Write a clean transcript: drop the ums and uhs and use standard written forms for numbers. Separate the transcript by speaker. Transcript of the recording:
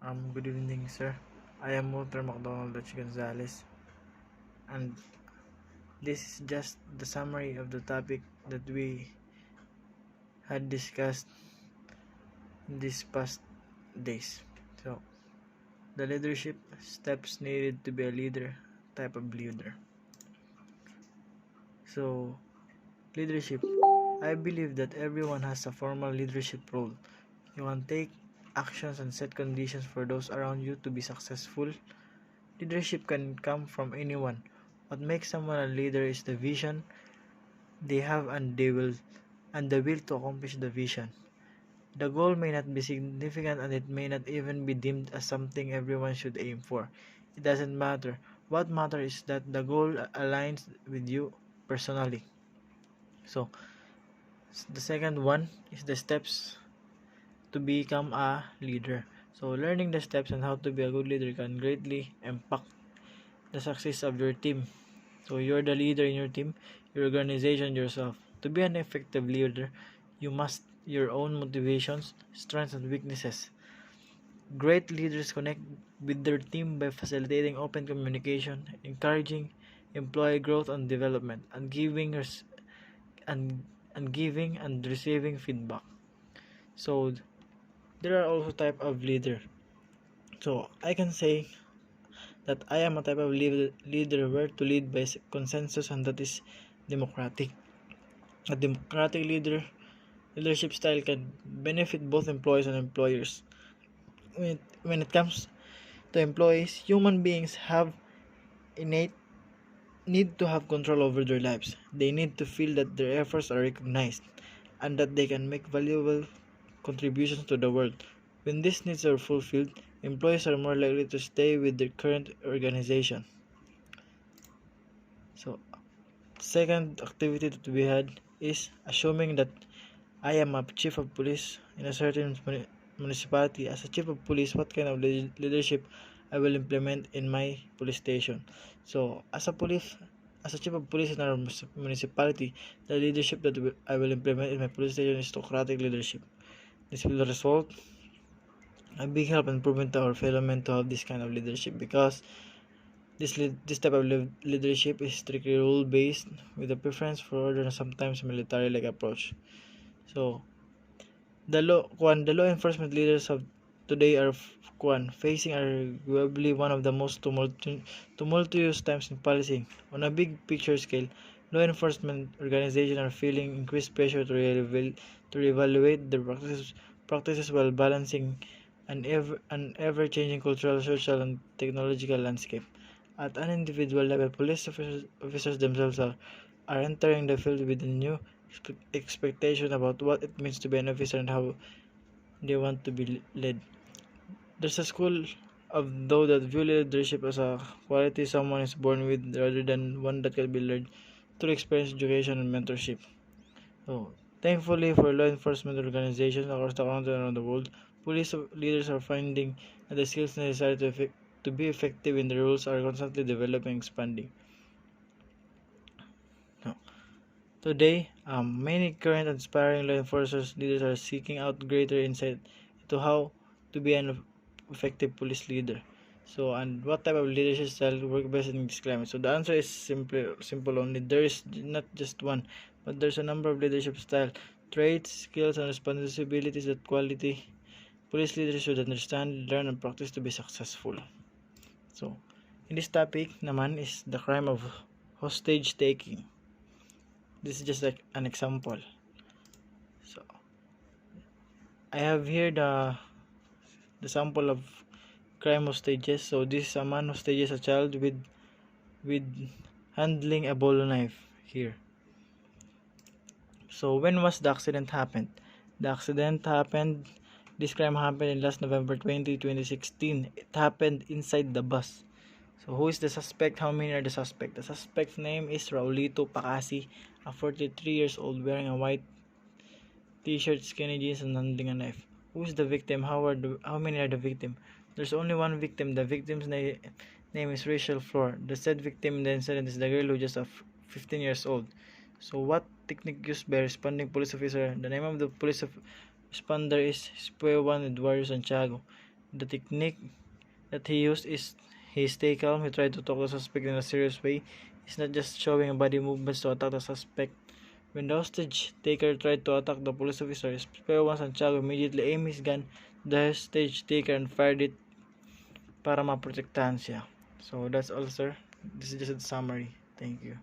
Speaker 1: Good evening, sir. I am Walter McDonald H. Gonzalez, and this is just the summary of the topic that we had discussed these past days. So, the leadership steps needed to be a leader, type of leader. So, leadership. I believe that everyone has a formal leadership role. You can take actions and set conditions for those around you to be successful. Leadership can come from anyone. What makes someone a leader is the vision they have and the will to accomplish the vision. The goal may not be significant and it may not even be deemed as something everyone should aim for. It doesn't matter. What matters is that the goal aligns with you personally. So, the second one is the steps to become a leader. So, learning the steps and how to be a good leader can greatly impact the success of your team. So, you're the leader in your team, your organization, yourself. To be an effective leader, you must your own motivations, strengths, and weaknesses. Great leaders connect with their team by facilitating open communication, encouraging employee growth and development, and and, giving and receiving feedback. So there are also type of leader. So I can say that I am a type of leader where to lead by consensus, and that is democratic. A democratic leadership style can benefit both employees and employers. When it comes to employees, human beings have innate need to have control over their lives. They need to feel that their efforts are recognized and that they can make valuable contributions to the world. When these needs are fulfilled, employees are more likely to stay with their current organization. So, second activity that we had is assuming that I am a chief of police in a certain municipality. As a chief of police, what kind of leadership I will implement in my police station? So, as a chief of police in our municipality, the leadership that I will implement in my police station is autocratic leadership. This will result a big help and improvement to our fellow men to have this kind of leadership, because this type of leadership is strictly rule based with a preference for order and sometimes military like approach. So the law enforcement leaders of today are facing arguably one of the most tumultuous times in policing. On a big picture scale, law enforcement organizations are feeling increased pressure to reevaluate their practices while balancing an ever-changing cultural, social, and technological landscape. At an individual level, officers themselves are entering the field with a new expectation about what it means to be an officer and how they want to be led. There's a school of thought that view leadership as a quality someone is born with rather than one that can be learned through experience, education, and mentorship. So, thankfully for law enforcement organizations across the country and around the world, police leaders are finding that the skills necessary to be effective in the roles are constantly developing and expanding. Now, today, many current aspiring law enforcement leaders are seeking out greater insight into how to be an effective police leader. So, and what type of leadership style work best in this climate? So, the answer is simple only. There is not just one, but there's a number of leadership style, traits, skills, and responsibilities that quality police leaders should understand, learn, and practice to be successful. So, in this topic naman is the crime of hostage taking. This is just like an example. So, I have here the sample of crime hostages. So, this is a man hostages a child with handling a bolo knife here. So, when was the accident happened? The accident happened. This crime happened in last November 2016. It happened inside the bus. So, who is the suspect? How many are the suspect? The suspect's name is Raulito Pacasi, a 43 years old wearing a white t-shirt, skinny jeans, and handling a knife. Who is the victim? How many are the victim? There's only one victim. The victim's name is Rachel Floor. The said victim in the incident is the girl who just 15 years old. So, what technique used by responding police officer? The name of the responder is Espuelan Eduardo Santiago. The technique that he used is he stayed calm. He tried to talk the suspect in a serious way. He's not just showing body movements to attack the suspect. When the hostage taker tried to attack the police officer, Pero Juan Santiago immediately aimed his gun at the hostage taker and fired it para maprotektahan siya. So that's all, sir. This is just a summary. Thank you.